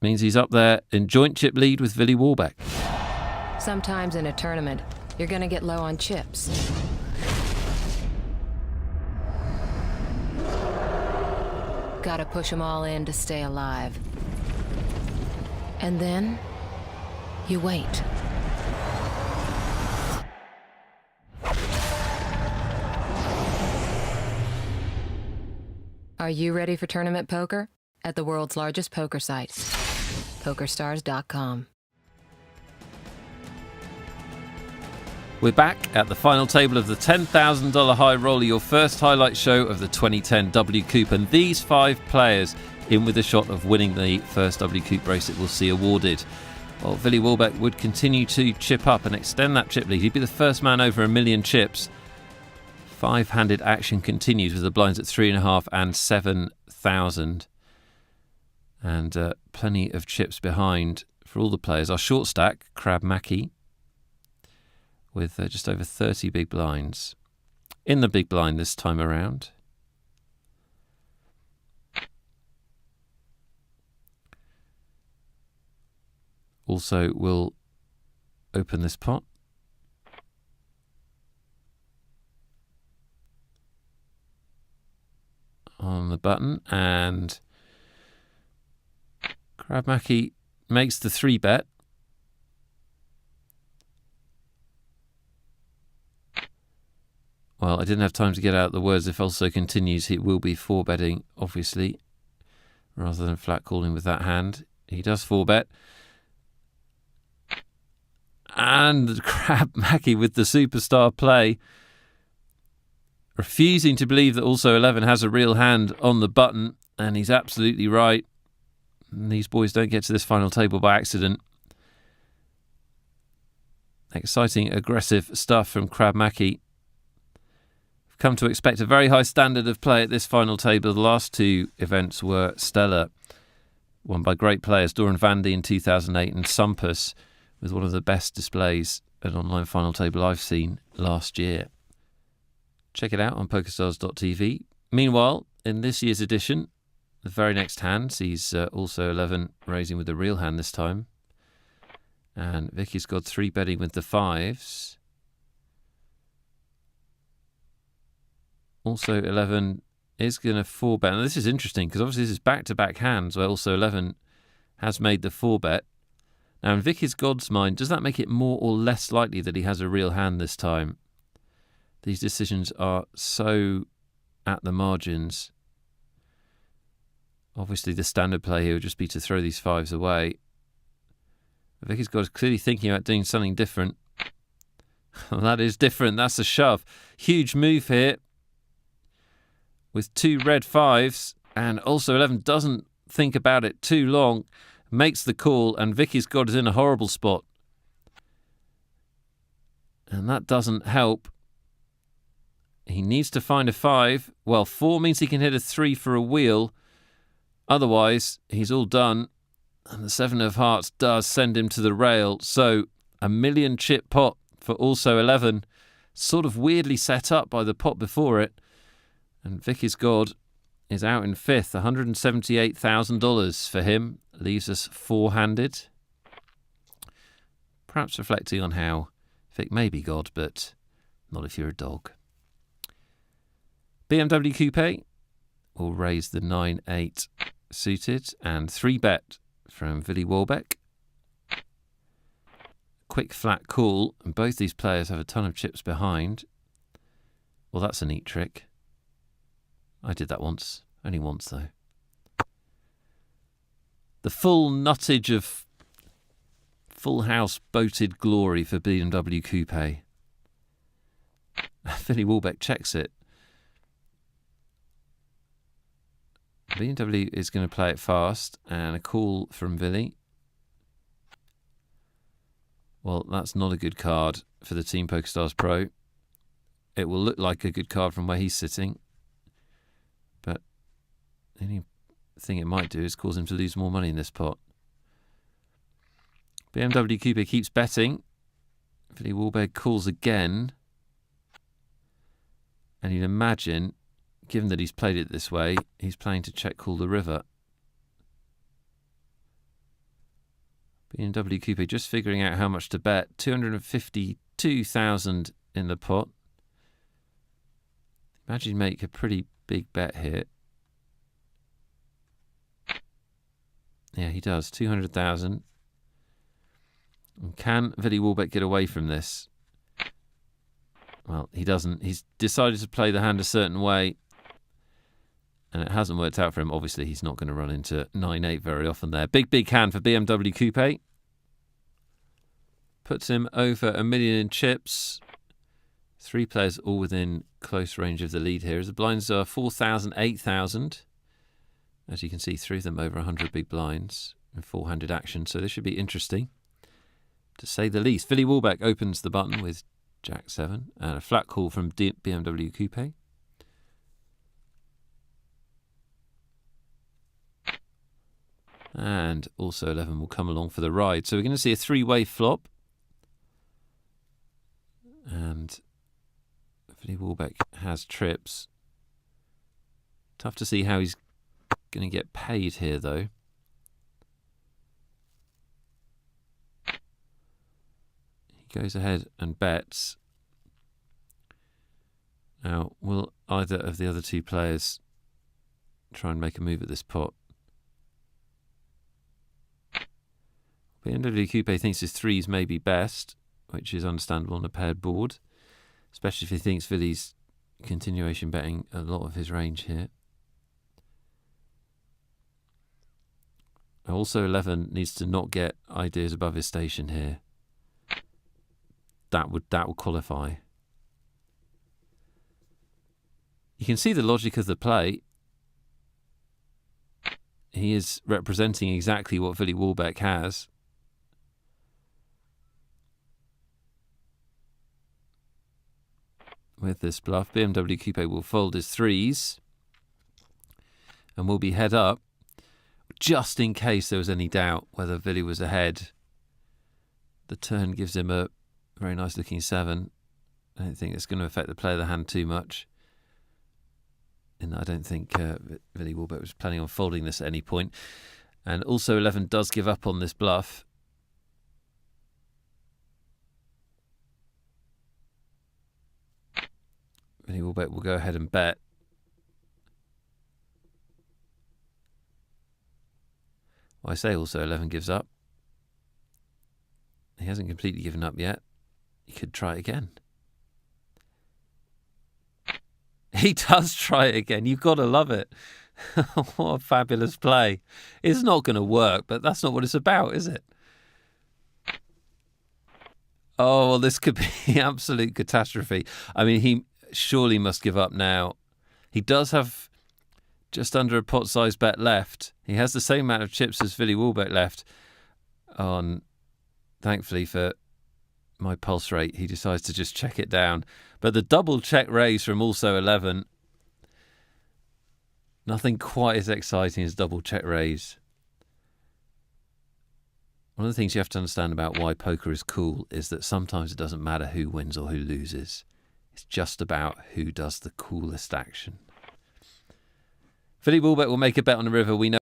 means he's up there in joint chip lead with Ville Wahlbeck. Sometimes in a tournament, you're gonna get low on chips. Gotta push them all in to stay alive. And then, you wait. Are you ready for tournament poker? At the world's largest poker site, PokerStars.com. We're back at the final table of the $10,000 high roller, your first highlight show of the 2010 WCOOP, and these 5 players in with a shot of winning the first WCOOP bracelet will see awarded. Well, Ville Wahlbeck would continue to chip up and extend that chip lead. He'd be the first man over 1 million chips. 5-handed action continues with the blinds at 3.5 and 7,000. And plenty of chips behind for all the players. Our short stack, CrabMaki, with just over 30 big blinds. In the big blind this time around. Also will open this pot. On the button, and CrabMaki makes the 3-bet. Well, I didn't have time to get out the words. If also continues, he will be 4-betting, obviously, rather than flat calling with that hand. He does 4-bet. And CrabMaki with the superstar play, refusing to believe that also 11 has a real hand on the button, and he's absolutely right. And these boys don't get to this final table by accident. Exciting, aggressive stuff from CrabMaki. I've come to expect a very high standard of play at this final table. The last 2 events were stellar, won by great players, Doran Vandy in 2008 and Sumpus, with one of the best displays at online final table I've seen last year. Check it out on PokerStars.tv. Meanwhile, in this year's edition, the very next hand sees also 11 raising with the real hand this time. And Vick Is God 3-betting with the 5s. Also 11 is going to 4-bet. Now this is interesting because obviously this is back-to-back hands where also 11 has made the 4-bet. Now in Vick Is God's mind, does that make it more or less likely that he has a real hand this time? These decisions are so at the margins. Obviously, the standard play here would just be to throw these 5s away. Vick Is God is clearly thinking about doing something different. That is different. That's a shove. Huge move here with 2 red 5s. And also 11 doesn't think about it too long. Makes the call, and Vick Is God is in a horrible spot. And that doesn't help. He needs to find a 5. Well, 4 means he can hit a 3 for a wheel. Otherwise, he's all done. And the 7 of hearts does send him to the rail. So, a 1 million chip pot for also 11. Sort of weirdly set up by the pot before it. And Vick Is God is out in 5th. $178,000 for him. Leaves us 4-handed. Perhaps reflecting on how Vick may be God, but not if you're a dog. BMW will raise the 9-8 suited and 3-bet from Ville Wahlbeck. Quick flat call, and both these players have a ton of chips behind. Well, that's a neat trick. I did that once. Only once, though. The full nuttage of full house boated glory for BMW Coupe. Ville Wahlbeck checks it. BMW is going to play it fast, and a call from Ville. Well, that's not a good card for the Team PokerStars Pro. It will look like a good card from where he's sitting, but the only thing it might do is cause him to lose more money in this pot. BMW Coupe keeps betting. Ville Wahlbeck calls again, and you'd imagine, given that he's played it this way, he's playing to check call the river. bmwcoupe just figuring out how much to bet. 252,000 in the pot. Imagine you make a pretty big bet here. Yeah, he does. 200,000. Can Ville Wahlbeck get away from this? Well, he doesn't. He's decided to play the hand a certain way, and it hasn't worked out for him. Obviously, he's not going to run into 9-8 very often there. Big hand for bmwcoupe. Puts him over $1 million in chips. 3 players all within close range of the lead here. As the blinds are 4,000, 8,000. As you can see, 3 of them over 100 big blinds in 4-handed action. So this should be interesting, to say the least. Ville Wahlbeck opens the button with Jack-7 and a flat call from bmwcoupe. And also 11 will come along for the ride. So we're going to see a 3-way flop. And Ville Wahlbeck has trips. Tough to see how he's going to get paid here, though. He goes ahead and bets. Now, will either of the other 2 players try and make a move at this pot? bmwcoupe thinks his 3s may be best, which is understandable on a paired board, especially if he thinks Ville's continuation betting a lot of his range here. Also, 11 needs to not get ideas above his station here. That would qualify. You can see the logic of the play. He is representing exactly what Ville Wahlbeck has. With this bluff, bmwcoupe will fold his 3s and will be head up, just in case there was any doubt whether Ville was ahead. The turn gives him a very nice looking 7. I don't think it's going to affect the play of the hand too much. And I don't think Ville Wahlbeck was planning on folding this at any point. And also 11 does give up on this bluff. Ville Wahlbeck will go ahead and bet. Well, I say also 11 gives up. He hasn't completely given up yet. He could try it again. He does try it again. You've got to love it. What a fabulous play. It's not going to work, but that's not what it's about, is it? Oh, well, this could be absolute catastrophe. I mean, he surely must give up now. He does have just under a pot-sized bet left. He has the same amount of chips as Ville Wahlbeck left. Thankfully for my pulse rate, he decides to just check it down. But the double check raise from also 11. Nothing quite as exciting as double check raise. One of the things you have to understand about why poker is cool is that sometimes it doesn't matter who wins or who loses. It's just about who does the coolest action. Ville Wahlbeck will make a bet on the river. We know